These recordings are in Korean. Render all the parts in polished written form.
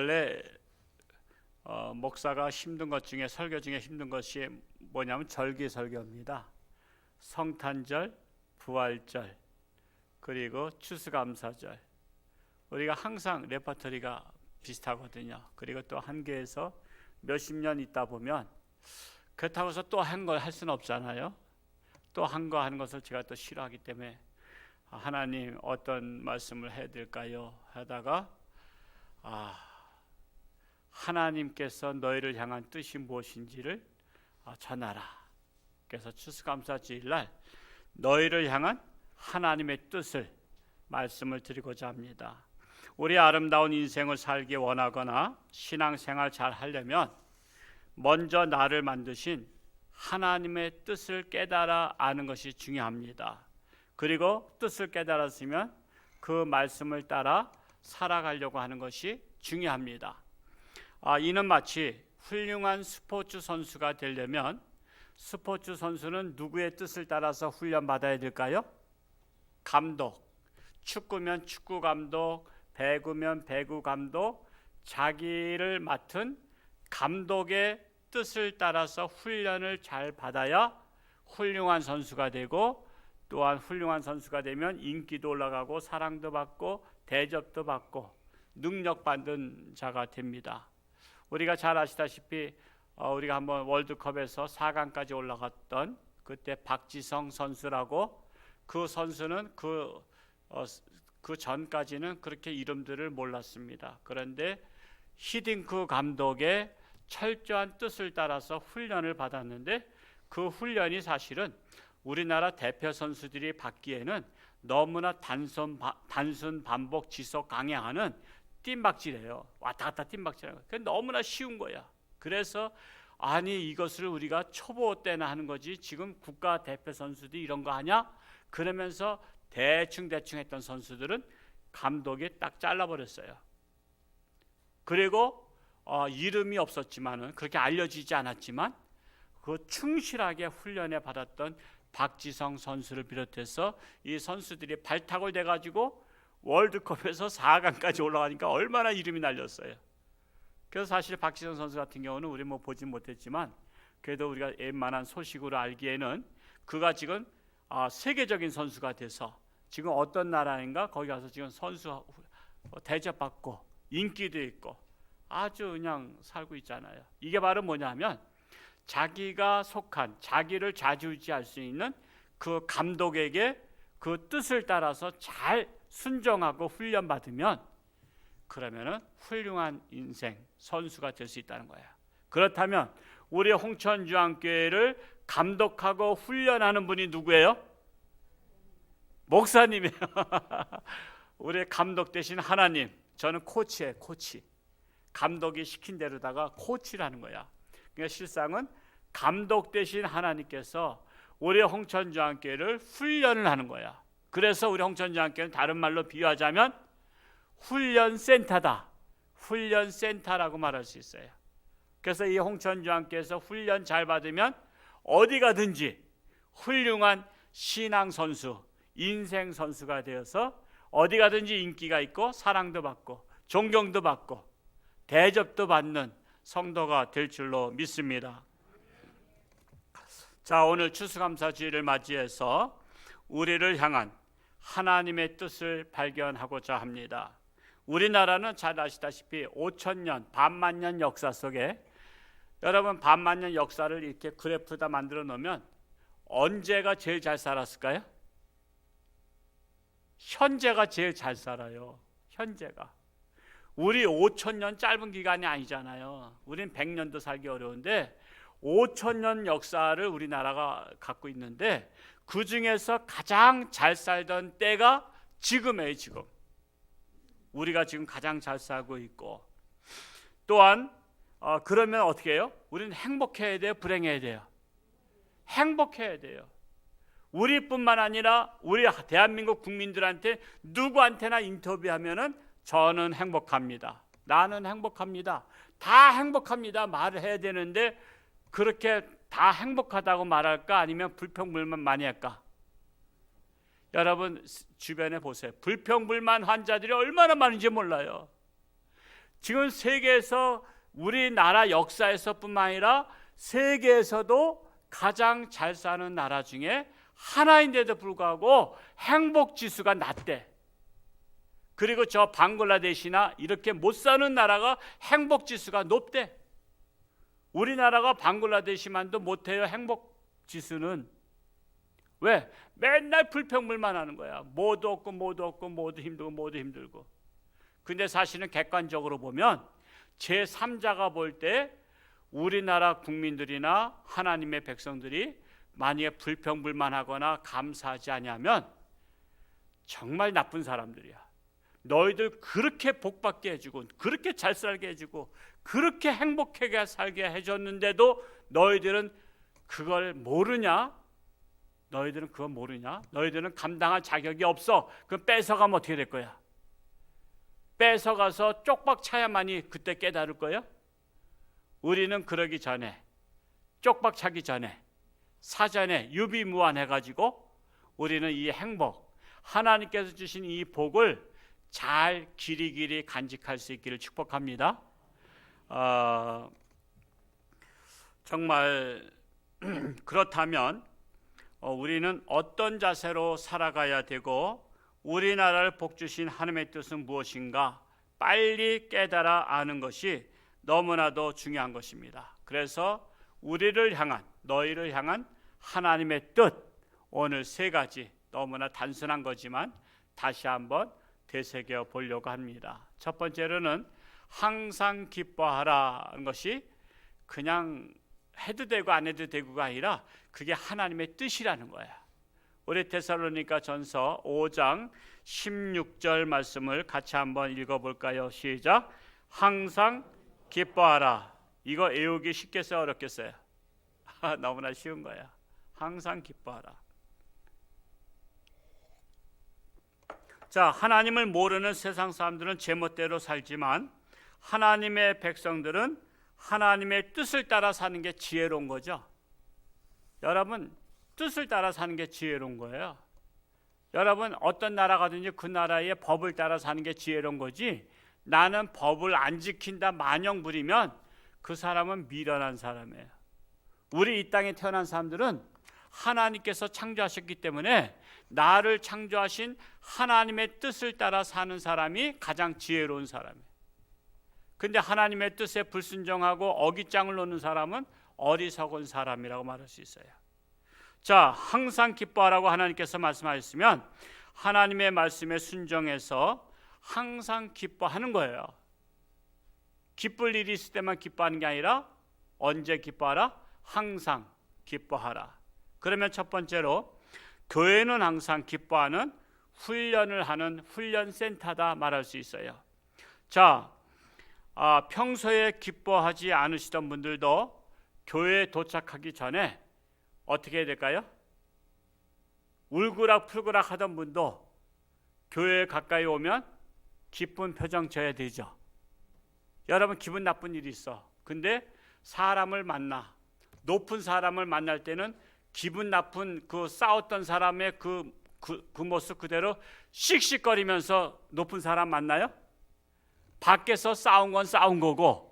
원래 목사가 힘든 것 중에 설교 중에 힘든 것이 뭐냐면 절기설교입니다. 성탄절, 부활절, 그리고 추수감사절. 우리가 항상 레퍼토리가 비슷하거든요. 그리고 또 한 교회에서 몇십 년 있다 보면 그렇다고 해서 또 한 걸 할 수는 없잖아요. 또 한 거 하는 것을 제가 또 싫어하기 때문에 하나님 어떤 말씀을 해야 될까요? 하다가 하나님께서 너희를 향한 뜻이 무엇인지를 전하라. 그래서 추수감사주일날 너희를 향한 하나님의 뜻을 말씀을 드리고자 합니다. 우리 아름다운 인생을 살기 원하거나 신앙생활 잘 하려면 먼저 나를 만드신 하나님의 뜻을 깨달아 아는 것이 중요합니다. 그리고 뜻을 깨달았으면 그 말씀을 따라 살아가려고 하는 것이 중요합니다. 이는 마치 훌륭한 스포츠 선수가 되려면 스포츠 선수는 누구의 뜻을 따라서 훈련받아야 될까요? 감독, 축구면 축구 감독, 배구면 배구 감독, 자기를 맡은 감독의 뜻을 따라서 훈련을 잘 받아야 훌륭한 선수가 되고, 또한 훌륭한 선수가 되면 인기도 올라가고 사랑도 받고 대접도 받고 능력받는 자가 됩니다. 우리가 잘 아시다시피 우리가 한번 월드컵에서 4강까지 올라갔던 그때 박지성 선수라고, 그 선수는 그 전까지는 그렇게 이름들을 몰랐습니다. 그런데 히딩크 감독의 철저한 뜻을 따라서 훈련을 받았는데, 그 훈련이 사실은 우리나라 대표 선수들이 받기에는 너무나 단순 반복 지속 강행하는 뜀박질이에요. 왔다 갔다 뜀박질하는 거. 너무나 쉬운 거야. 그래서 이것을 우리가 초보 때나 하는 거지 지금 국가 대표 선수들이 이런 거 하냐? 그러면서 대충 했던 선수들은 감독이 딱 잘라버렸어요. 그리고 이름이 없었지만은, 그렇게 알려지지 않았지만 그 충실하게 훈련에 받았던 박지성 선수를 비롯해서 이 선수들이 발탁을 돼가지고 월드컵에서 4강까지 올라가니까 얼마나 이름이 날렸어요. 그래서 사실 박지성 선수 같은 경우는 우리 보진 못했지만 그래도 우리가 웬만한 소식으로 알기에는 그가 지금 세계적인 선수가 돼서 지금 어떤 나라인가 거기 가서 지금 선수 대접받고 인기도 있고 아주 그냥 살고 있잖아요. 이게 바로 뭐냐면 자기가 속한, 자기를 좌지우지할 수 있는 그 감독에게 그 뜻을 따라서 잘 순종하고 훈련받으면, 그러면은 훌륭한 인생 선수가 될 수 있다는 거예요. 그렇다면 우리 홍천중앙교회를 감독하고 훈련하는 분이 누구예요? 목사님이에요. 우리 감독 대신 하나님. 저는 코치예요. 코치. 감독이 시킨 대로다가 코치를 하는 거야. 그러니까 실상은 감독 대신 하나님께서 우리 홍천중앙교회를 훈련을 하는 거야. 그래서 우리 홍천중앙교회는 다른 말로 비유하자면 훈련센터다. 훈련센터라고 말할 수 있어요. 그래서 이 홍천중앙교회에서 훈련 잘 받으면 어디 가든지 훌륭한 신앙 선수, 인생 선수가 되어서 어디 가든지 인기가 있고 사랑도 받고 존경도 받고 대접도 받는 성도가 될 줄로 믿습니다. 자, 오늘 추수감사주일을 맞이해서 우리를 향한 하나님의 뜻을 발견하고자 합니다. 우리나라는 잘 아시다시피 5천년, 반만년 역사 속에, 여러분 반만년 역사를 이렇게 그래프에다 만들어 놓으면 언제가 제일 잘 살았을까요? 현재가 제일 잘 살아요. 현재가. 우리 5천년 짧은 기간이 아니잖아요. 우린 100년도 살기 어려운데 5천년 역사를 우리나라가 갖고 있는데, 그 중에서 가장 잘 살던 때가 지금이에요. 지금 우리가 지금 가장 잘 살고 있고, 또한 그러면 어떻게 해요? 우리는 행복해야 돼요? 불행해야 돼요? 행복해야 돼요. 우리뿐만 아니라 우리 대한민국 국민들한테 누구한테나 인터뷰하면은 저는 행복합니다, 나는 행복합니다, 다 행복합니다 말을 해야 되는데, 그렇게 다 행복하다고 말할까? 아니면 불평불만 많이 할까? 여러분 주변에 보세요. 불평불만 환자들이 얼마나 많은지 몰라요. 지금 세계에서 우리나라 역사에서뿐만 아니라 세계에서도 가장 잘 사는 나라 중에 하나인데도 불구하고 행복 지수가 낮대. 그리고 저 방글라데시나 이렇게 못 사는 나라가 행복 지수가 높대. 우리나라가 방글라데시만도 못해요. 행복 지수는. 왜? 맨날 불평불만 하는 거야. 뭐도 없고 뭐도 없고 뭐도 힘들고 뭐도 힘들고. 근데 사실은 객관적으로 보면 제3자가 볼 때 우리나라 국민들이나 하나님의 백성들이 만약에 불평불만하거나 감사하지 않으면 정말 나쁜 사람들이야. 너희들 그렇게 복받게 해주고 그렇게 잘 살게 해주고 그렇게 행복하게 살게 해줬는데도 너희들은 그걸 모르냐? 너희들은 그거 모르냐? 너희들은 감당할 자격이 없어. 그럼 뺏어가면 어떻게 될 거야? 뺏어가서 쪽박 차야만이 그때 깨달을 거예요? 우리는 그러기 전에, 쪽박 차기 전에 사전에 유비무환해가지고 우리는 이 행복, 하나님께서 주신 이 복을 잘 길이길이 간직할 수 있기를 축복합니다. 정말 그렇다면 우리는 어떤 자세로 살아가야 되고 우리나라를 복주신 하나님의 뜻은 무엇인가 빨리 깨달아 아는 것이 너무나도 중요한 것입니다. 그래서 우리를 향한, 너희를 향한 하나님의 뜻, 오늘 세 가지 너무나 단순한 거지만 다시 한번 되새겨 보려고 합니다. 첫 번째로는 항상 기뻐하라는 것이 그냥 해도 되고 안 해도 되고가 아니라 그게 하나님의 뜻이라는 거야. 우리 데살로니가 전서 5장 16절 말씀을 같이 한번 읽어볼까요? 시작. 항상 기뻐하라. 이거 외우기 쉽겠어요? 어렵겠어요? 너무나 쉬운 거야. 항상 기뻐하라. 자, 하나님을 모르는 세상 사람들은 제멋대로 살지만 하나님의 백성들은 하나님의 뜻을 따라 사는 게 지혜로운 거죠. 여러분, 뜻을 따라 사는 게 지혜로운 거예요. 여러분, 어떤 나라 가든지 그 나라의 법을 따라 사는 게 지혜로운 거지, 나는 법을 안 지킨다 마냥 부리면 그 사람은 미련한 사람이에요. 우리 이 땅에 태어난 사람들은 하나님께서 창조하셨기 때문에 나를 창조하신 하나님의 뜻을 따라 사는 사람이 가장 지혜로운 사람이에요. 근데 하나님의 뜻에 불순종하고 어깃장을 놓는 사람은 어리석은 사람이라고 말할 수 있어요. 자, 항상 기뻐하라고 하나님께서 말씀하셨으면 하나님의 말씀에 순종해서 항상 기뻐하는 거예요. 기쁠 일이 있을 때만 기뻐하는 게 아니라 언제 기뻐하라? 항상 기뻐하라. 그러면 첫 번째로 교회는 항상 기뻐하는 훈련을 하는 훈련센터다 말할 수 있어요. 자, 평소에 기뻐하지 않으시던 분들도 교회에 도착하기 전에 어떻게 해야 될까요? 울그락불그락 하던 분도 교회에 가까이 오면 기쁜 표정 져야 되죠. 여러분, 기분 나쁜 일이 있어. 근데 사람을 만나, 높은 사람을 만날 때는 기분 나쁜 그 싸웠던 사람의 그 모습 그대로 씩씩거리면서 높은 사람 만나요? 밖에서 싸운 건 싸운 거고,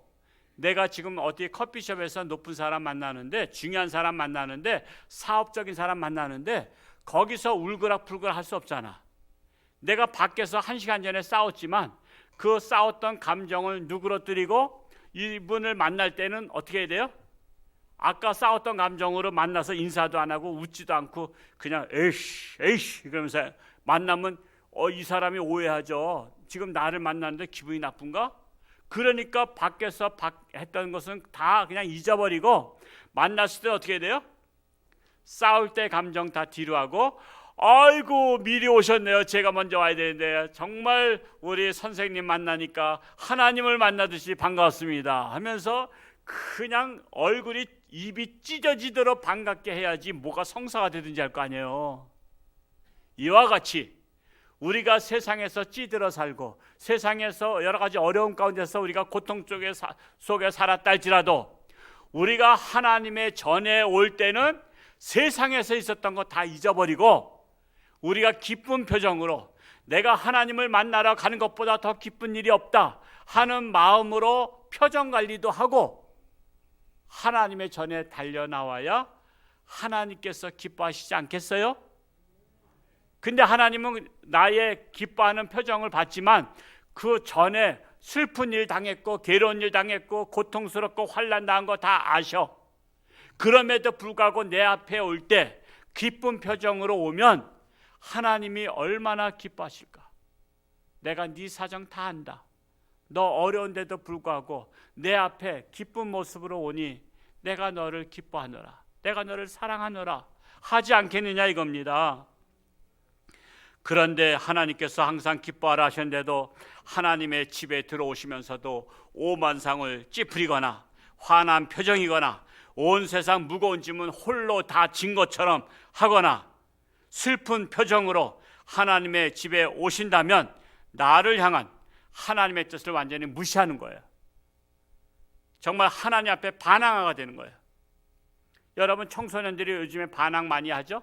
내가 지금 어디 커피숍에서 높은 사람 만나는데, 중요한 사람 만나는데, 사업적인 사람 만나는데 거기서 울그락불그락 할 수 없잖아. 내가 밖에서 1시간 전에 싸웠지만 그 싸웠던 감정을 누그러뜨리고 이분을 만날 때는 어떻게 해야 돼요? 아까 싸웠던 감정으로 만나서 인사도 안 하고 웃지도 않고 그냥 에이씨 그러면서 만나면 이 사람이 오해하죠. 지금 나를 만났는데 기분이 나쁜가? 그러니까 밖에서 했던 것은 다 그냥 잊어버리고 만났을 때 어떻게 해야 돼요? 싸울 때 감정 다 뒤로 하고, 아이고 미리 오셨네요. 제가 먼저 와야 되는데 정말 우리 선생님 만나니까 하나님을 만나듯이 반갑습니다 하면서 그냥 얼굴이 입이 찢어지도록 반갑게 해야지 뭐가 성사가 되든지 할 거 아니에요. 이와 같이 우리가 세상에서 찌들어 살고 세상에서 여러 가지 어려움 가운데서 우리가 고통 속에 살았다 할지라도 우리가 하나님의 전에 올 때는 세상에서 있었던 거 다 잊어버리고 우리가 기쁜 표정으로 내가 하나님을 만나러 가는 것보다 더 기쁜 일이 없다 하는 마음으로 표정 관리도 하고 하나님의 전에 달려나와야 하나님께서 기뻐하시지 않겠어요? 근데 하나님은 나의 기뻐하는 표정을 봤지만 그 전에 슬픈 일 당했고 괴로운 일 당했고 고통스럽고 환난 당한 거 다 아셔. 그럼에도 불구하고 내 앞에 올 때 기쁜 표정으로 오면 하나님이 얼마나 기뻐하실까? 내가 네 사정 다 안다. 너 어려운데도 불구하고 내 앞에 기쁜 모습으로 오니 내가 너를 기뻐하노라, 내가 너를 사랑하노라 하지 않겠느냐 이겁니다. 그런데 하나님께서 항상 기뻐하라 하셨는데도 하나님의 집에 들어오시면서도 오만상을 찌푸리거나 화난 표정이거나 온 세상 무거운 짐은 홀로 다 진 것처럼 하거나 슬픈 표정으로 하나님의 집에 오신다면 나를 향한 하나님의 뜻을 완전히 무시하는 거예요. 정말 하나님 앞에 반항하게 되는 거예요. 여러분, 청소년들이 요즘에 반항 많이 하죠?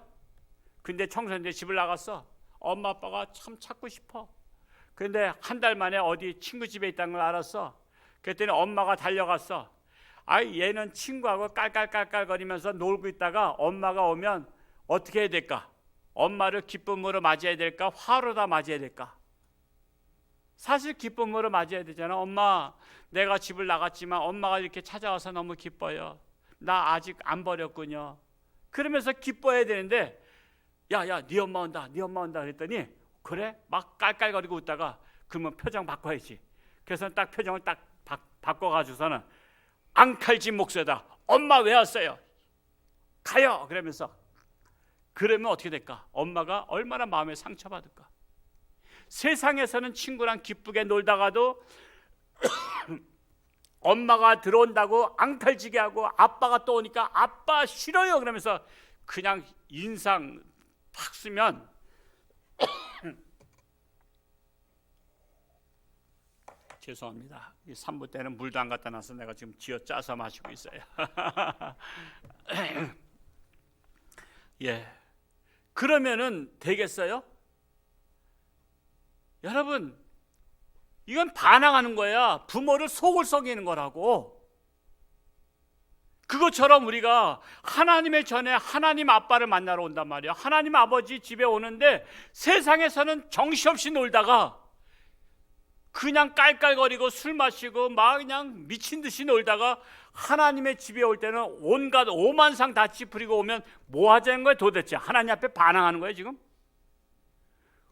근데 청소년들이 집을 나갔어. 엄마 아빠가 참 찾고 싶어. 근데 한 달 만에 어디 친구 집에 있다는 걸 알았어. 그랬더니 엄마가 달려갔어. 얘는 친구하고 깔깔깔깔거리면서 놀고 있다가 엄마가 오면 어떻게 해야 될까? 엄마를 기쁨으로 맞이해야 될까? 화로 다 맞이해야 될까? 사실 기쁨으로 맞이해야 되잖아. 엄마, 내가 집을 나갔지만 엄마가 이렇게 찾아와서 너무 기뻐요. 나 아직 안 버렸군요. 그러면서 기뻐해야 되는데, 야야, 네 엄마 온다, 네 엄마 온다 그랬더니 그래? 막 깔깔거리고 웃다가 그러면 표정 바꿔야지. 그래서 딱 표정을 딱 바꿔가지고서는 앙칼진 목소리다. 엄마 왜 왔어요? 가요! 그러면서. 그러면 어떻게 될까? 엄마가 얼마나 마음에 상처받을까? 세상에서는 친구랑 기쁘게 놀다가도 엄마가 들어온다고 앙탈지게 하고 아빠가 또 오니까 아빠 싫어요 그러면서 그냥 인상 팍 쓰면 죄송합니다. 이 3부 때는 물도 안 갖다 놔서 내가 지금 쥐어짜서 마시고 있어요. 예, 그러면은 되겠어요? 여러분, 이건 반항하는 거야. 부모를 속을 썩이는 거라고. 그것처럼 우리가 하나님의 전에 하나님 아빠를 만나러 온단 말이야. 하나님 아버지 집에 오는데 세상에서는 정신없이 놀다가 그냥 깔깔거리고 술 마시고 막 그냥 미친 듯이 놀다가 하나님의 집에 올 때는 온갖 오만상 다 찌푸리고 오면 뭐 하자는 거야 도대체? 하나님 앞에 반항하는 거야 지금?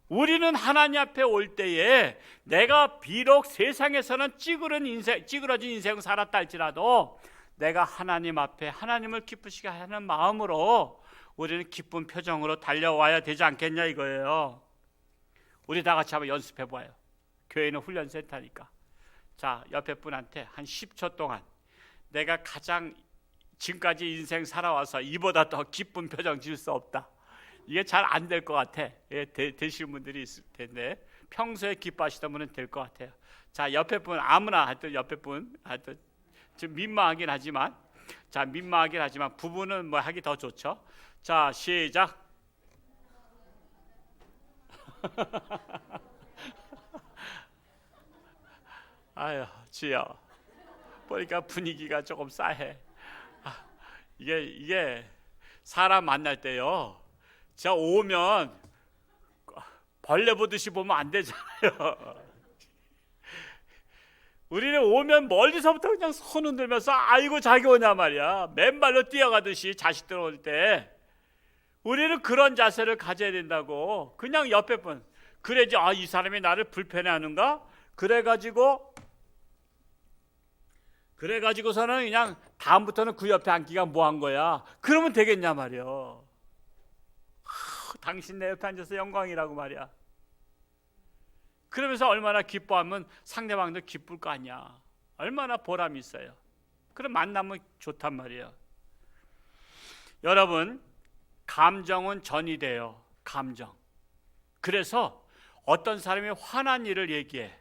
우리는 하나님 앞에 올 때에 내가 비록 세상에서는 찌그러진 인생 살았다 할지라도 내가 하나님 앞에 하나님을 기쁘시게 하는 마음으로 우리는 기쁜 표정으로 달려와야 되지 않겠냐 이거예요. 우리 다 같이 한번 연습해 봐요. 교회는 훈련센터니까. 자, 옆에 분한테 한 10초 동안 내가 가장 지금까지 인생 살아와서 이보다 더 기쁜 표정 지을 수 없다. 이게 잘 안 될 것 같아. 예, 되시는 분들이 있을 텐데 평소에 기뻐하시던 분은 될 것 같아요. 자, 옆에 분 아무나 하여튼 옆에 분 하여튼 좀 민망하긴 하지만 부부는 뭐 하기 더 좋죠. 자, 시작. 아유, 주여. 보니까 분위기가 조금 싸해. 이게 사람 만날 때요. 저 오면 벌레 보듯이 보면 안 되잖아요. 우리는 오면 멀리서부터 그냥 손 흔들면서 아이고 자기 오냐 말이야. 맨발로 뛰어가듯이 자식들 올 때 우리는 그런 자세를 가져야 된다고. 그냥 옆에 분 그래야지 이 사람이 나를 불편해하는가? 그래가지고서는 그냥 다음부터는 그 옆에 앉기가 뭐한 거야. 그러면 되겠냐 말이야. 당신 내 옆에 앉아서 영광이라고 말이야. 그러면서 얼마나 기뻐하면 상대방도 기쁠 거 아니야. 얼마나 보람이 있어요. 그럼 만나면 좋단 말이에요. 여러분, 감정은 전이 돼요. 감정. 그래서 어떤 사람이 화난 일을 얘기해.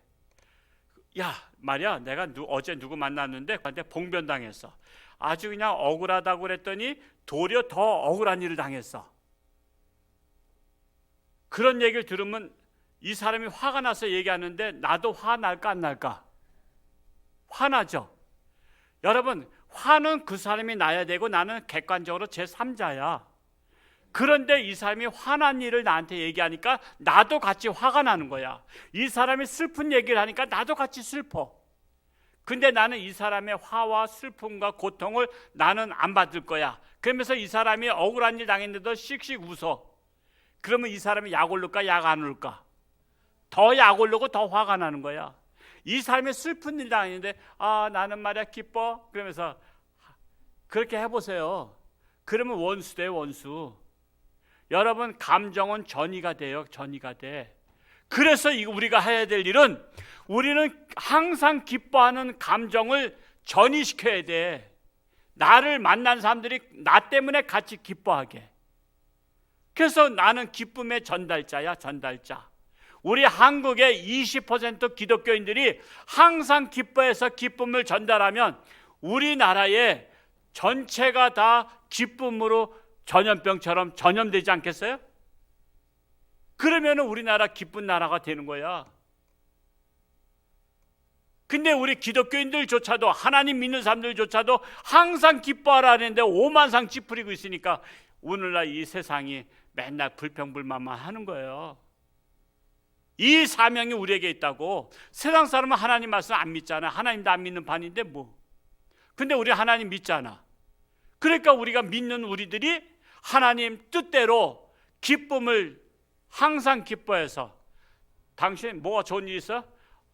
야 말이야, 내가 어제 누구 만났는데 그한테 봉변당했어. 아주 그냥 억울하다고 그랬더니 도리어 더 억울한 일을 당했어. 그런 얘기를 들으면 이 사람이 화가 나서 얘기하는데 나도 화 날까 안 날까? 화나죠. 여러분, 화는 그 사람이 나야 되고 나는 객관적으로 제3자야. 그런데 이 사람이 화난 일을 나한테 얘기하니까 나도 같이 화가 나는 거야. 이 사람이 슬픈 얘기를 하니까 나도 같이 슬퍼. 근데 나는 이 사람의 화와 슬픔과 고통을 나는 안 받을 거야. 그러면서 이 사람이 억울한 일 당했는데도 씩씩 웃어. 그러면 이 사람이 약 오를까 약 안 오를까? 더 약 오르고 더 화가 나는 거야. 이 사람이 슬픈 일 당했는데 나는 말이야 기뻐. 그러면서 그렇게 해보세요. 그러면 원수 돼, 원수. 여러분, 감정은 전이가 돼요. 전이가 돼. 그래서 우리가 해야 될 일은 우리는 항상 기뻐하는 감정을 전이시켜야 돼. 나를 만난 사람들이 나 때문에 같이 기뻐하게. 그래서 나는 기쁨의 전달자야, 전달자. 우리 한국의 20% 기독교인들이 항상 기뻐해서 기쁨을 전달하면 우리나라의 전체가 다 기쁨으로 전염병처럼 전염되지 않겠어요? 그러면 우리나라 기쁜 나라가 되는 거야. 근데 우리 기독교인들조차도, 하나님 믿는 사람들조차도 항상 기뻐하라는데 오만상 찌푸리고 있으니까 오늘날 이 세상이 맨날 불평불만만 하는 거예요. 이 사명이 우리에게 있다고. 세상 사람은 하나님 말씀 안 믿잖아. 하나님도 안 믿는 반인데 뭐. 근데 우리 하나님 믿잖아. 그러니까 우리가 믿는 우리들이 하나님 뜻대로 기쁨을 항상 기뻐해서, 당신 뭐가 좋은 일 있어?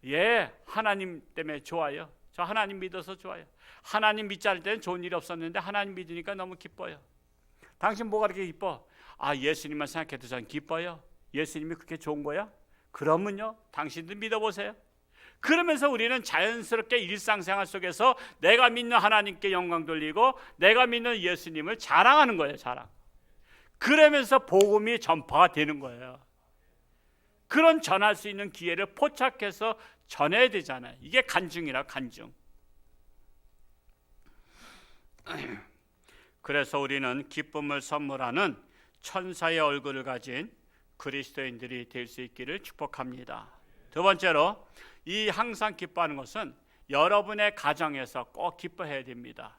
예, 하나님 때문에 좋아요. 저 하나님 믿어서 좋아요. 하나님 믿지 않을 때는 좋은 일이 없었는데 하나님 믿으니까 너무 기뻐요. 당신 뭐가 그렇게 기뻐? 예수님만 생각해도 전 기뻐요. 예수님이 그렇게 좋은 거야? 그러면요, 당신도 믿어보세요. 그러면서 우리는 자연스럽게 일상생활 속에서 내가 믿는 하나님께 영광 돌리고 내가 믿는 예수님을 자랑하는 거예요. 자랑. 그러면서 복음이 전파가 되는 거예요. 그런 전할 수 있는 기회를 포착해서 전해야 되잖아요. 이게 간증이라, 간증. 그래서 우리는 기쁨을 선물하는 천사의 얼굴을 가진 그리스도인들이 될 수 있기를 축복합니다. 두 번째로, 이 항상 기뻐하는 것은 여러분의 가정에서 꼭 기뻐해야 됩니다.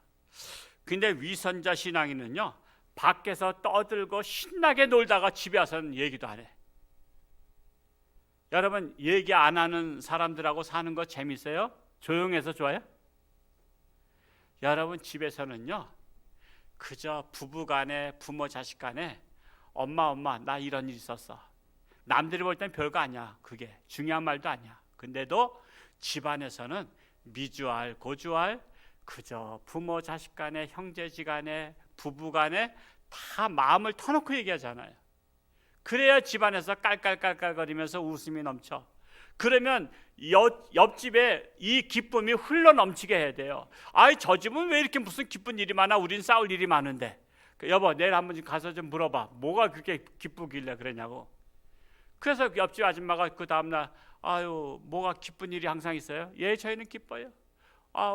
근데 위선자 신앙인은요, 밖에서 떠들고 신나게 놀다가 집에 와서는 얘기도 안 해. 여러분, 얘기 안 하는 사람들하고 사는 거 재밌어요? 조용해서 좋아요? 여러분, 집에서는요, 그저 부부간에, 부모 자식 간에 엄마 나 이런 일 있었어. 남들이 볼 땐 별거 아니야. 그게 중요한 말도 아니야. 근데도 집안에서는 미주알 고주알 그저 부모 자식 간에, 형제지 간에, 부부 간에 다 마음을 터놓고 얘기하잖아요. 그래야 집안에서 깔깔깔깔거리면서 웃음이 넘쳐. 그러면 옆집에 이 기쁨이 흘러 넘치게 해야 돼요. 저 집은 왜 이렇게 무슨 기쁜 일이 많아? 우린 싸울 일이 많은데. 여보, 내일 한번 좀 가서 좀 물어봐. 뭐가 그렇게 기쁘길래 그러냐고. 그래서 옆집 아줌마가 그 다음날, 뭐가 기쁜 일이 항상 있어요? 예, 저희는 기뻐요.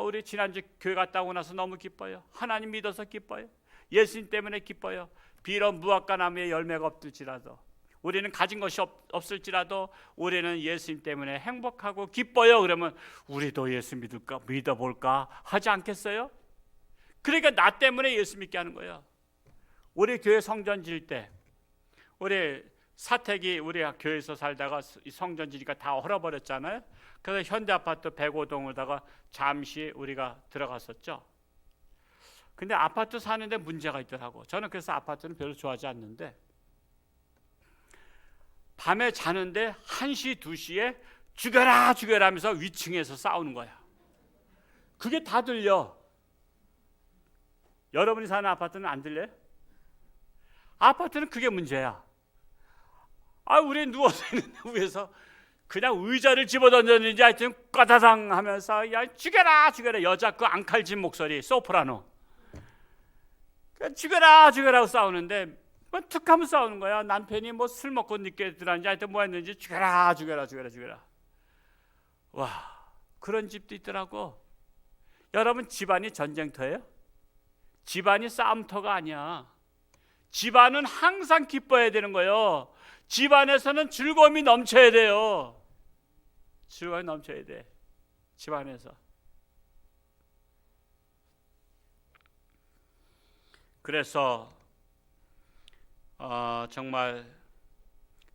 우리 지난주 교회 갔다 오고 나서 너무 기뻐요. 하나님 믿어서 기뻐요. 예수님 때문에 기뻐요. 비록 무화과 나무에 열매가 없을지라도, 우리는 가진 것이 없을지라도 우리는 예수님 때문에 행복하고 기뻐요. 그러면 우리도 예수 믿어볼까 하지 않겠어요? 그러니까 나 때문에 예수 믿게 하는 거예요. 우리 교회 성전 지을 때, 우리 사택이 우리가 교회에서 살다가 성전 지니까 다 얼어버렸잖아요. 그래서 현대아파트 105동에다가 잠시 우리가 들어갔었죠. 근데 아파트 사는데 문제가 있더라고. 저는 그래서 아파트는 별로 좋아하지 않는데, 밤에 자는데 1시, 2시에 죽여라 하면서 위층에서 싸우는 거야. 그게 다 들려. 여러분이 사는 아파트는 안 들려요? 아파트는 그게 문제야. 우리 누워서 있는데 위에서 그냥 의자를 집어던졌는지 하여튼 까다당 하면서 야 죽여라 여자 그 앙칼진 목소리 소프라노 죽여라 하고 싸우는데 툭 하면 싸우는 거야. 남편이 뭐 술 먹고 늦게 들어왔는지 하여튼 뭐 했는지 죽여라. 와, 그런 집도 있더라고. 여러분, 집안이 전쟁터예요? 집안이 싸움터가 아니야. 집안은 항상 기뻐해야 되는 거예요. 집안에서는 즐거움이 넘쳐야 돼요. 즐거움이 넘쳐야 돼. 집안에서. 그래서 정말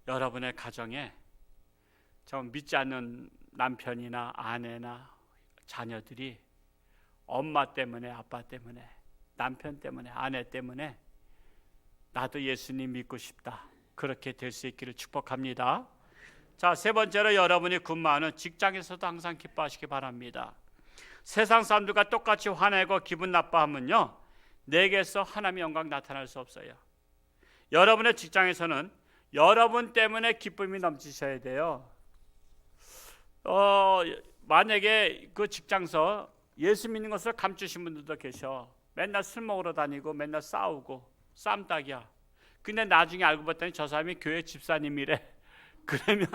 여러분의 가정에 좀 믿지 않는 남편이나 아내나 자녀들이 엄마 때문에, 아빠 때문에, 남편 때문에, 아내 때문에 나도 예수님 믿고 싶다, 그렇게 될 수 있기를 축복합니다. 자, 세 번째로 여러분이 근무하는 직장에서도 항상 기뻐하시기 바랍니다. 세상 사람들과 똑같이 화내고 기분 나빠하면요, 내게서 하나님의 영광 나타날 수 없어요. 여러분의 직장에서는 여러분 때문에 기쁨이 넘치셔야 돼요. 만약에 그 직장에서 예수 믿는 것을 감추신 분들도 계셔. 맨날 술 먹으러 다니고 맨날 싸우고 쌈딱이야. 근데 나중에 알고 봤더니 저 사람이 교회 집사님이래. 그러면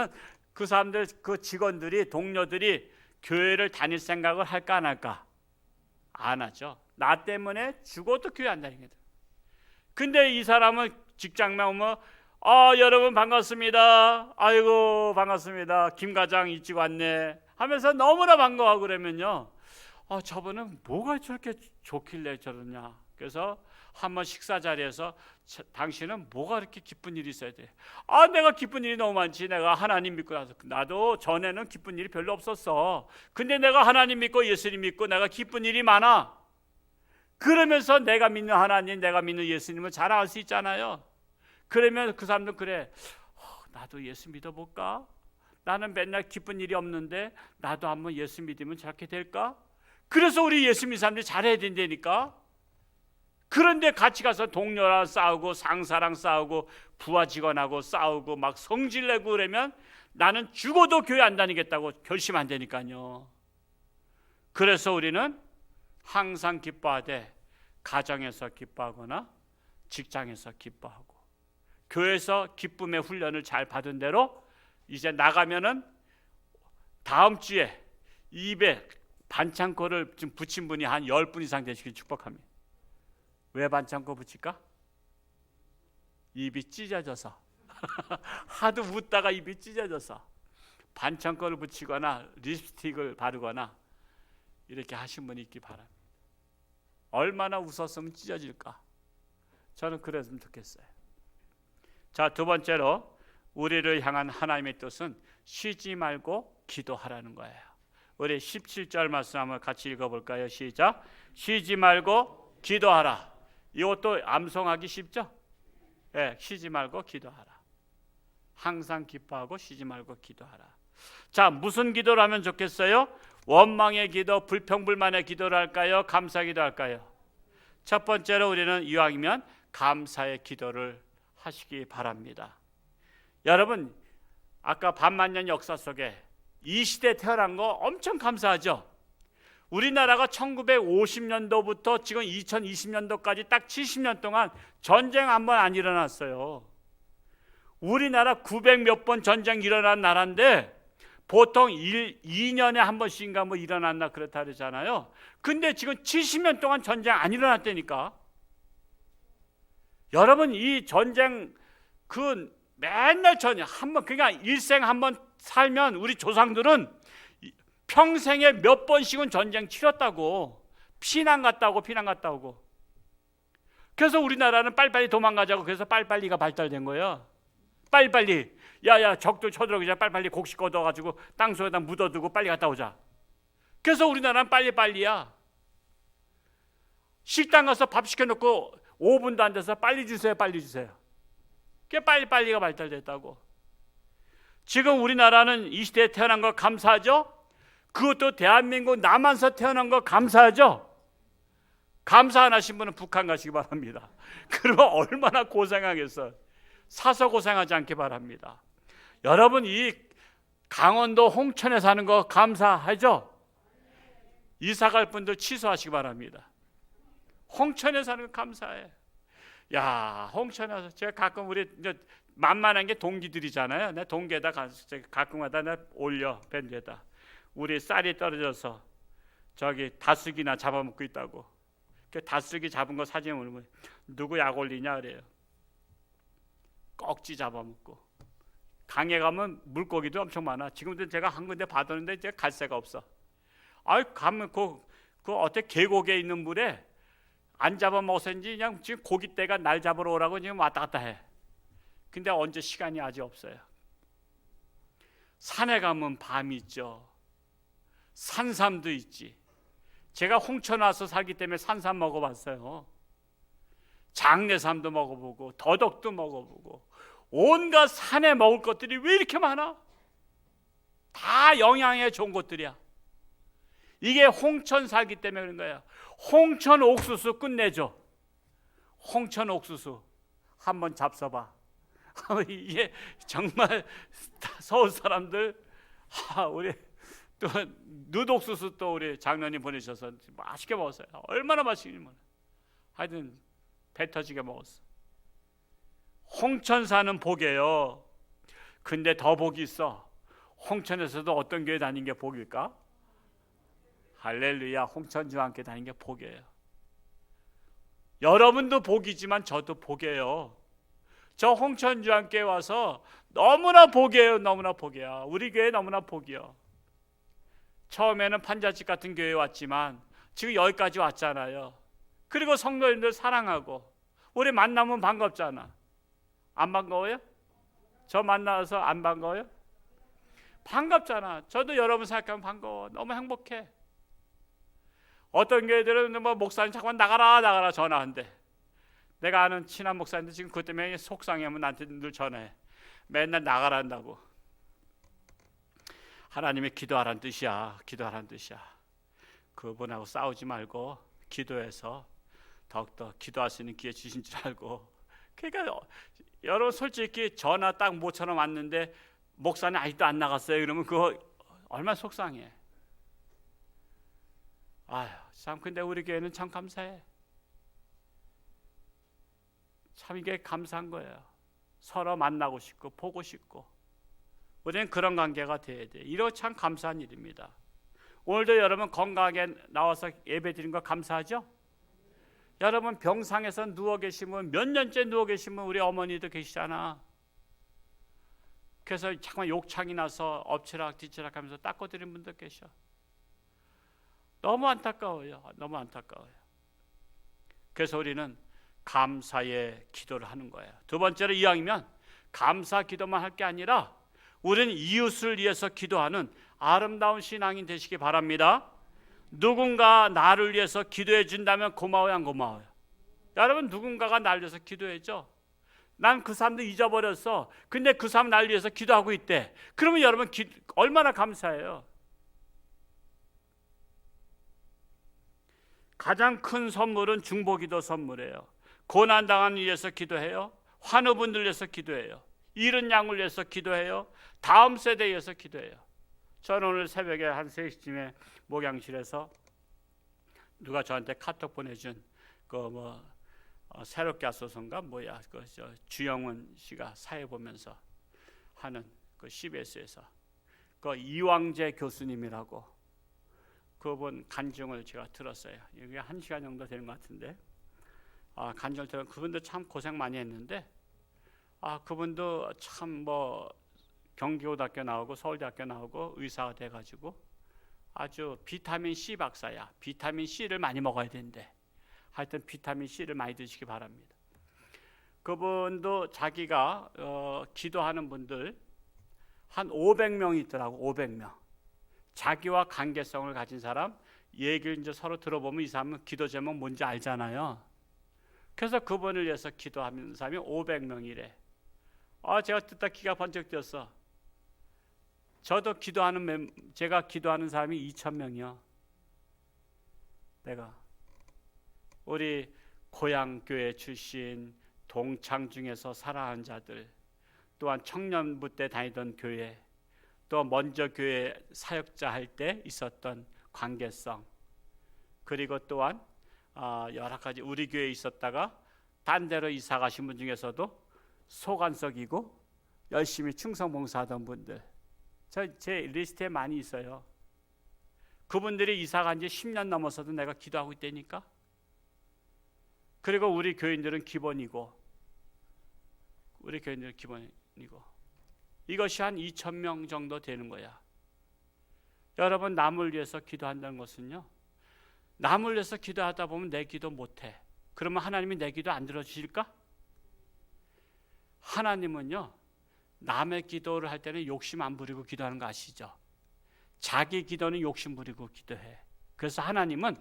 그 사람들, 그 직원들이, 동료들이 교회를 다닐 생각을 할까 안 할까? 안 하죠. 나 때문에 죽어도 교회 안 다니거든. 근데 이 사람은 직장만 오면 여러분 반갑습니다. 아이고 반갑습니다. 김 과장 일찍 왔네 하면서 너무나 반가워하고 그러면요, 저분은 뭐가 저렇게 좋길래 저러냐. 그래서 한번 식사 자리에서 당신은 뭐가 그렇게 기쁜 일이 있어야 돼? 내가 기쁜 일이 너무 많지. 내가 하나님 믿고 나서. 나도 전에는 기쁜 일이 별로 없었어. 근데 내가 하나님 믿고 예수님 믿고 내가 기쁜 일이 많아. 그러면서 내가 믿는 하나님, 내가 믿는 예수님을 자랑할 수 있잖아요. 그러면 그 사람도 그래, 나도 예수 믿어볼까? 나는 맨날 기쁜 일이 없는데 나도 한번 예수 믿으면 저렇게 될까? 그래서 우리 예수 믿는 사람들이 잘해야 된다니까. 그런데 같이 가서 동료랑 싸우고 상사랑 싸우고 부하 직원하고 싸우고 막 성질내고 그러면 나는 죽어도 교회 안 다니겠다고 결심한다니까요. 그래서 우리는 항상 기뻐하되 가정에서 기뻐하거나 직장에서 기뻐하고 교회에서 기쁨의 훈련을 잘 받은 대로 이제 나가면은 다음 주에 입에 반창고를 좀 붙인 분이 한 10분 이상 되시길 축복합니다. 왜 반창고 붙일까? 입이 찢어져서 하도 웃다가 입이 찢어져서 반창고를 붙이거나 립스틱을 바르거나 이렇게 하신 분이 있기 바랍니다. 얼마나 웃었으면 찢어질까? 저는 그랬으면 좋겠어요. 자, 두 번째로 우리를 향한 하나님의 뜻은 쉬지 말고 기도하라는 거예요. 우리 17절 말씀 한번 같이 읽어볼까요? 시작. 쉬지 말고 기도하라. 이것도 암송하기 쉽죠? 네, 쉬지 말고 기도하라. 항상 기뻐하고 쉬지 말고 기도하라. 자, 무슨 기도를 하면 좋겠어요? 원망의 기도, 불평불만의 기도를 할까요? 감사 기도 할까요? 첫 번째로 우리는 이왕이면 감사의 기도를 하시기 바랍니다. 여러분, 아까 반만년 역사 속에 이 시대에 태어난 거 엄청 감사하죠? 우리나라가 1950년도부터 지금 2020년도까지 딱 70년 동안 전쟁 한 번 안 일어났어요. 우리나라 900 몇 번 전쟁 일어난 나라인데 보통 2년에 한 번씩인가 뭐 일어났나 그렇다 그러잖아요. 근데 지금 70년 동안 전쟁 안 일어났다니까. 여러분, 이 전쟁 그 맨날 전쟁 한번, 그러니까 일생 한 번 살면 우리 조상들은 평생에 몇 번씩은 전쟁 치렀다고. 피난 갔다 오고. 그래서 우리나라는 빨리빨리 도망가자고, 그래서 빨리빨리가 발달된 거예요. 빨리빨리. 야야, 적도 쳐들어오기 전에 빨리빨리 곡식 걷어가지고 땅속에다 묻어두고 빨리 갔다 오자. 그래서 우리나라는 빨리빨리야. 식당 가서 밥 시켜놓고 5분도 안 돼서 빨리 주세요. 그게 빨리빨리가 발달됐다고. 지금 우리나라는 이 시대에 태어난 거 감사하죠? 그것도 대한민국 남한서 태어난 거 감사하죠? 감사 안 하신 분은 북한 가시기 바랍니다. 그러면 얼마나 고생하겠어. 사서 고생하지 않기 바랍니다. 여러분, 이 강원도 홍천에 사는 거 감사하죠? 이사 갈 분들 취소하시기 바랍니다. 홍천에 사는 거 감사해. 야, 홍천에서 제가 가끔 우리 이제 만만한 게 동기들이잖아요. 내 동기에다 가끔마다 내 올려 밴드에다. 우리 쌀이 떨어져서 저기 다슬기나 잡아먹고 있다고. 그 다슬기 잡은 거 사진 올리면 누구 약 올리냐 그래요. 꺽지 잡아먹고. 강에 가면 물고기도 엄청 많아. 지금도 제가 한 군데 봐뒀는데 제가 갈 새가 없어. 가면 그 어때 계곡에 있는 물에 안 잡아먹었는지 그냥 지금 고깃대가 날 잡으러 오라고 지금 왔다 갔다 해. 근데 언제 시간이 아직 없어요. 산에 가면 밤이 있죠. 산삼도 있지. 제가 홍천 와서 살기 때문에 산삼 먹어봤어요. 장내삼도 먹어보고 더덕도 먹어보고 온갖 산에 먹을 것들이 왜 이렇게 많아? 다 영양에 좋은 것들이야. 이게 홍천 살기 때문에 그런 거예요. 홍천 옥수수 끝내줘. 홍천 옥수수 한번 잡숴봐. 이게 정말 서울 사람들, 우리 또 누독수수 또 우리 장로님 보내셔서 맛있게 먹었어요. 얼마나 맛있게 먹었어요. 하여튼 배 터지게 먹었어. 홍천 사는 복이에요. 근데 더 복이 있어. 홍천에서도 어떤 교회 다닌 게 복일까? 할렐루야. 홍천주함께 다닌 게 복이에요. 여러분도 복이지만 저도 복이에요. 저 홍천주함께 와서 너무나 복이에요. 너무나 복이야. 우리 교회 너무나 복이야. 처음에는 판자집 같은 교회에 왔지만 지금 여기까지 왔잖아요. 그리고 성도님들 사랑하고 우리 만나면 반갑잖아. 안 반가워요? 저 만나서 안 반가워요? 반갑잖아. 저도 여러분 생각하면 반가워. 너무 행복해. 어떤 교회들은 뭐 목사님 잠깐 나가라 전화한대. 내가 아는 친한 목사님들 지금 그것 때문에 속상해하면 나한테 늘 전화해. 맨날 나가라 한다고. 하나님의 기도하라는 뜻이야. 기도하라는 뜻이야. 그분하고 싸우지 말고 기도해서 더욱더 기도할 수 있는 기회 주신 줄 알고. 그러니까 여러분 솔직히 전화 딱 모처럼 왔는데 목사님 아직도 안 나갔어요. 그러면 그거 얼마나 속상해. 아휴 참 근데 우리 교회는 참 감사해. 참 이게 감사한 거예요. 서로 만나고 싶고 보고 싶고 우리는 그런 관계가 돼야 돼. 이거 참 감사한 일입니다. 오늘도 여러분 건강하게 나와서 예배 드린 거 감사하죠? 여러분 병상에서 누워 계시면 몇 년째 누워 계시면 우리 어머니도 계시잖아. 그래서 잠깐 욕창이 나서 엎치락 뒤치락 하면서 닦아드린 분도 계셔. 너무 안타까워요. 너무 안타까워요. 그래서 우리는 감사의 기도를 하는 거예요. 두 번째로 이왕이면 감사 기도만 할 게 아니라 우리는 이웃을 위해서 기도하는 아름다운 신앙인 되시기 바랍니다. 누군가 나를 위해서 기도해 준다면 고마워요, 안 고마워요? 여러분 누군가가 나를 위해서 기도해줘. 난 그 사람도 잊어버렸어. 근데 그 사람 나를 위해서 기도하고 있대. 그러면 여러분 얼마나 감사해요. 가장 큰 선물은 중보기도 선물이에요. 고난당한 위해서 기도해요. 환우분들 위해서 기도해요. 잃은 양을 위해서 기도해요. 다음 세대에 위해서 기도해요. 저는 오늘 새벽에 한 3시쯤에 목양실에서 누가 저한테 카톡 보내준 새롭게 하소서인가 주영훈 씨가 사회 보면서 하는 그 CBS에서 그 이왕재 교수님이라고 그분 간증을 제가 들었어요. 이게 1시간 정도 되는 것 같은데 간증을 들은 그분도 참 고생 많이 했는데 그분도 참 경기고등학교 나오고 서울대학교 나오고 의사가 돼가지고 아주 비타민 C 박사야. 비타민 C를 많이 먹어야 된대. 하여튼 비타민 C를 많이 드시기 바랍니다. 그분도 자기가 기도하는 분들 한 500명 있더라고. 500명. 자기와 관계성을 가진 사람 얘기를 이제 서로 들어보면 이 사람은 기도 제목 뭔지 알잖아요. 그래서 그분을 위해서 기도하는 사람이 500명이래. 제가 듣다 기가 번쩍 뛰었어. 저도 제가 기도하는 사람이 2,000명이요. 내가 우리 고향교회 출신 동창 중에서 살아간 자들, 또한 청년부 때 다니던 교회, 또 먼저 교회 사역자 할 때 있었던 관계성, 그리고 또한 여러 가지 우리 교회에 있었다가 딴 데로 이사 가신 분 중에서도 소관석이고 열심히 충성봉사하던 분들, 제 리스트에 많이 있어요. 그분들이 이사 간 지 10년 넘어서도 내가 기도하고 있다니까. 그리고 우리 교인들은 기본이고 이것이 한 2,000명 정도 되는 거야. 여러분, 남을 위해서 기도한다는 것은요, 남을 위해서 기도하다 보면 내 기도 못해. 그러면 하나님이 내 기도 안 들어주실까? 하나님은요, 남의 기도를 할 때는 욕심 안 부리고 기도하는 거 아시죠? 자기 기도는 욕심 부리고 기도해. 그래서 하나님은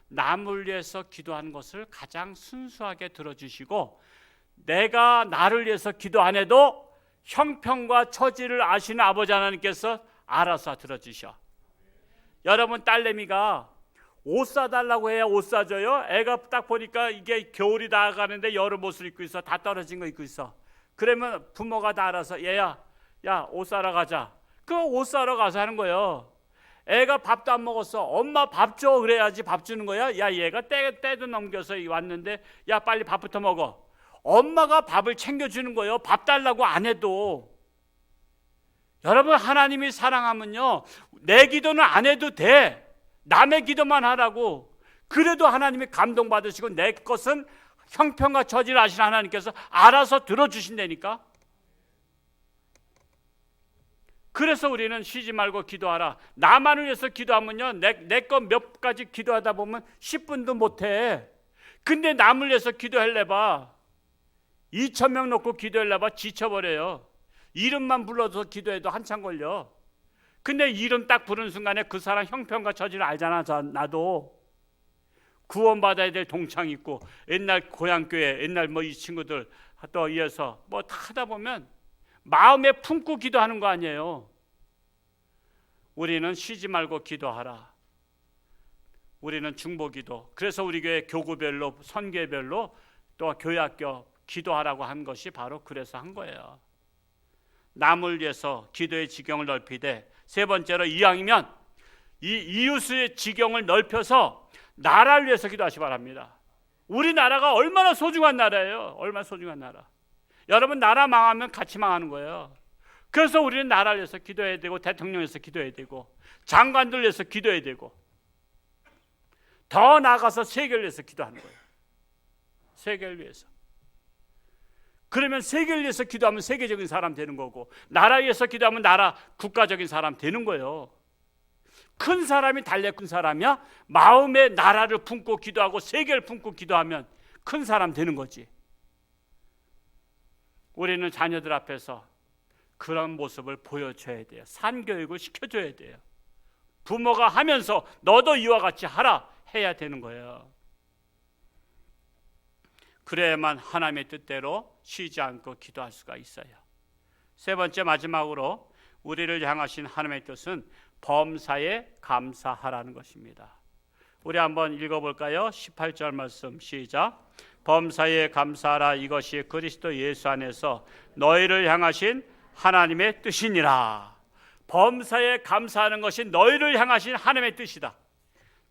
남을 위해서 기도하는 것을 가장 순수하게 들어주시고, 내가 나를 위해서 기도 안 해도 형편과 처지를 아시는 아버지 하나님께서 알아서 들어주셔. 여러분, 딸내미가 옷 사달라고 해야 옷 사줘요? 애가 딱 보니까 이게 겨울이 다가가는데 여름 옷을 입고 있어. 다 떨어진 거 입고 있어. 그러면 부모가 다 알아서 얘야, 야, 옷 사러 가자. 그 옷 사러 가서 하는 거예요. 애가 밥도 안 먹었어. 엄마 밥 줘. 그래야지 밥 주는 거야. 야, 얘가 때도 넘겨서 왔는데 야, 빨리 밥부터 먹어. 엄마가 밥을 챙겨주는 거예요. 밥 달라고 안 해도. 여러분, 하나님이 사랑하면요, 내 기도는 안 해도 돼. 남의 기도만 하라고. 그래도 하나님이 감동받으시고 내 것은 형편과 처지를 아시는 하나님께서 알아서 들어주신다니까. 그래서 우리는 쉬지 말고 기도하라. 나만을 위해서 기도하면요, 내 것 몇 가지 기도하다 보면 10분도 못해. 근데 남을 위해서 기도하려봐 2,000명 놓고 기도하려봐 지쳐버려요. 이름만 불러서 기도해도 한참 걸려. 근데 이름 딱 부르는 순간에 그 사람 형편과 처지를 알잖아. 나도 구원받아야 될 동창 있고, 옛날 고향교회, 옛날 뭐 이 친구들 또 이어서 뭐 다 하다 보면 마음에 품고 기도하는 거 아니에요. 우리는 쉬지 말고 기도하라. 우리는 중보기도. 그래서 우리 교회 교구별로, 선교별로 또 교회학교 기도하라고 한 것이 바로 그래서 한 거예요. 남을 위해서 기도의 지경을 넓히되, 세 번째로 이왕이면 이 이웃의 지경을 넓혀서 나라를 위해서 기도하시 바랍니다. 우리나라가 얼마나 소중한 나라예요. 얼마나 소중한 나라. 여러분, 나라 망하면 같이 망하는 거예요. 그래서 우리는 나라를 위해서 기도해야 되고, 대통령을 위해서 기도해야 되고, 장관들 위해서 기도해야 되고, 더 나아가서 세계를 위해서 기도하는 거예요. 세계를 위해서. 그러면 세계를 위해서 기도하면 세계적인 사람 되는 거고, 나라 위해서 기도하면 나라 국가적인 사람 되는 거예요. 큰 사람이 달래꾼 사람이야? 마음에 나라를 품고 기도하고 세계를 품고 기도하면 큰 사람 되는 거지. 우리는 자녀들 앞에서 그런 모습을 보여줘야 돼요. 산교육을 시켜줘야 돼요. 부모가 하면서 너도 이와 같이 하라 해야 되는 거예요. 그래야만 하나님의 뜻대로 쉬지 않고 기도할 수가 있어요. 세 번째, 마지막으로 우리를 향하신 하나님의 뜻은 범사에 감사하라는 것입니다. 우리 한번 읽어볼까요? 18절 말씀 시작. 범사에 감사하라. 이것이 그리스도 예수 안에서 너희를 향하신 하나님의 뜻이니라. 범사에 감사하는 것이 너희를 향하신 하나님의 뜻이다.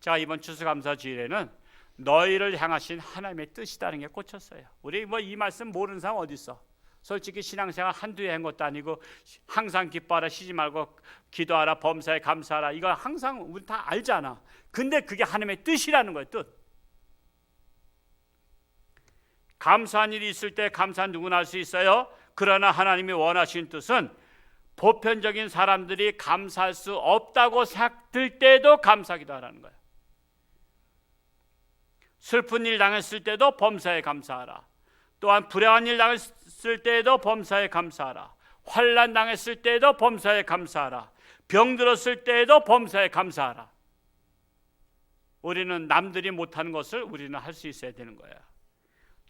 자, 이번 추수감사주일에는 너희를 향하신 하나님의 뜻이라는 게 꽂혔어요. 우리 뭐 이 말씀 모르는 사람 어디 있어? 솔직히 신앙생활 한두 해 한 것도 아니고 항상 기뻐하라, 쉬지 말고 기도하라, 범사에 감사하라, 이거 항상 우리 다 알잖아. 근데 그게 하나님의 뜻이라는 거예요. 뜻. 감사한 일이 있을 때 감사한 누구나 할 수 있어요. 그러나 하나님이 원하시는 뜻은 보편적인 사람들이 감사할 수 없다고 생각될 때도 감사기도 하라는 거예요. 슬픈 일 당했을 때도 범사에 감사하라. 또한 불행한 일 당했을 때에도 범사에 감사하라. 환난 당했을 때에도 범사에 감사하라. 병들었을 때에도 범사에 감사하라. 우리는 남들이 못하는 것을 우리는 할 수 있어야 되는 거야.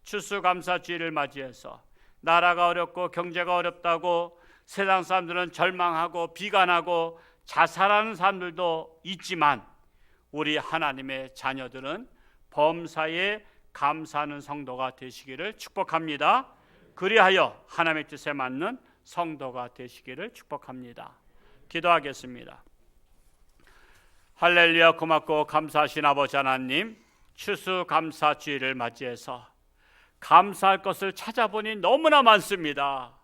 추수감사주의를 맞이해서 나라가 어렵고 경제가 어렵다고 세상 사람들은 절망하고 비관하고 자살하는 사람들도 있지만, 우리 하나님의 자녀들은 범사에 감사하는 성도가 되시기를 축복합니다. 그리하여 하나님의 뜻에 맞는 성도가 되시기를 축복합니다. 기도하겠습니다. 할렐루야. 고맙고 감사하신 아버지 하나님, 추수감사주의를 맞이해서 감사할 것을 찾아보니 너무나 많습니다.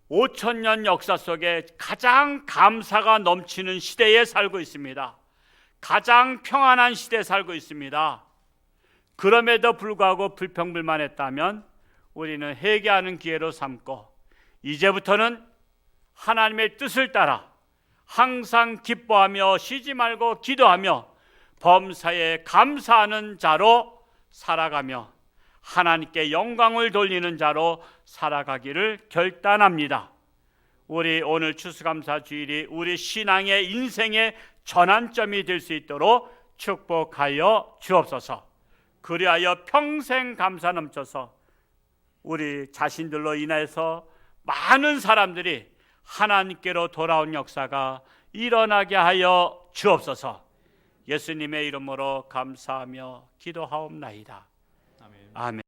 5,000년 역사 속에 가장 감사가 넘치는 시대에 살고 있습니다. 가장 평안한 시대에 살고 있습니다. 그럼에도 불구하고 불평불만했다면 우리는 회개하는 기회로 삼고, 이제부터는 하나님의 뜻을 따라 항상 기뻐하며 쉬지 말고 기도하며 범사에 감사하는 자로 살아가며 하나님께 영광을 돌리는 자로 살아가기를 결단합니다. 우리 오늘 추수감사 주일이 우리 신앙의 인생의 전환점이 될 수 있도록 축복하여 주옵소서. 그리하여 평생 감사 넘쳐서 우리 자신들로 인해서 많은 사람들이 하나님께로 돌아온 역사가 일어나게 하여 주옵소서. 예수님의 이름으로 감사하며 기도하옵나이다. 아멘.